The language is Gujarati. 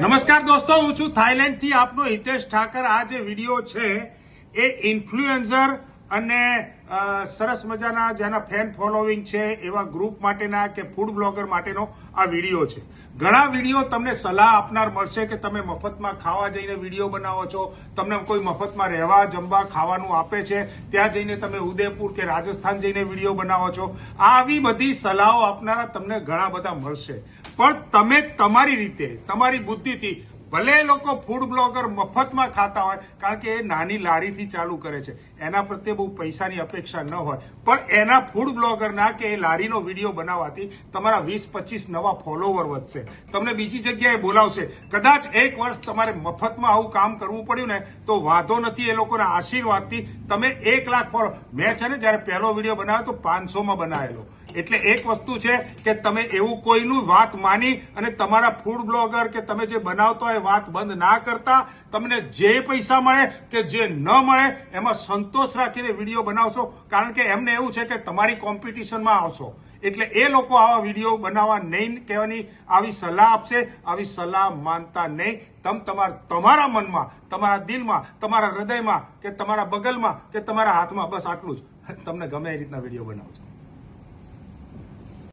નમસ્કાર દોસ્તો, હું છું થાઈલેન્ડ થી આપનો હિતેશ ઠાકર। આ જે વિડીયો છે એ ઇન્ફ્લુએન્સર અને સરસ મજાના જેના ફેન ફોલોવિંગ છે એવા ગ્રુપ માટેના કે ફૂડ બ્લોગર માટેનો આ વિડીયો છે। ઘણા વિડીયો તમને સલાહ આપનાર મળશે કે તમે મફતમાં ખાવા જઈને વિડીયો બનાવો છો, તમને કોઈ મફતમાં રહેવા જમવા ખાવાનું આપે છે ત્યાં જઈને તમે ઉદયપુર કે રાજસ્થાન જઈને વિડીયો બનાવો છો। આવી બધી સલાહો આપનારા તમને ઘણા બધા મળશે, પણ તમે તમારી રીતે તમારી બુદ્ધિથી ભલે એ લોકો ફૂડ બ્લોગર મફતમાં ખાતા હોય, કારણ કે એ નાની લારીથી ચાલુ કરે છે, એના પ્રત્યે બહુ પૈસાની અપેક્ષા ન હોય, પણ એના ફૂડ બ્લોગરના કે એ લારીનો વિડીયો બનાવવાથી તમારા 20-25 નવા ફોલોવર વધશે, તમને બીજી જગ્યાએ બોલાવશે। કદાચ એક વર્ષ તમારે મફતમાં આવું કામ કરવું પડ્યું ને તો વાંધો નથી, એ લોકોના આશીર્વાદથી તમે 1 લાખ ફોલો। મેં છે ને જયારે પહેલો વિડીયો બનાવ્યો તો 500માં બનાવેલો। એટલે એક વસ્તુ છે કે તમે એવું કોઈનું વાત માની અને તમારા ફૂડ બ્લોગર કે તમે જે બનાવતો હોય વાત બંધ ના કરતા, તમને જે પૈસા મળે કે જે ન મળે એમાં સંતોષ રાખીને વિડીયો બનાવશો, કારણ કે એમને એવું છે કે તમારી કોમ્પિટિશનમાં આવશો, એટલે એ લોકો આવા વિડીયો બનાવવા નહીં કહેવાની આવી સલાહ આપશે। આવી સલાહ માનતા નહીં। તમારા મનમાં, તમારા દિલમાં, તમારા હૃદયમાં કે તમારા બગલમાં કે તમારા હાથમાં બસ આટલું જ, તમને ગમે એ રીતના વિડીયો બનાવજો।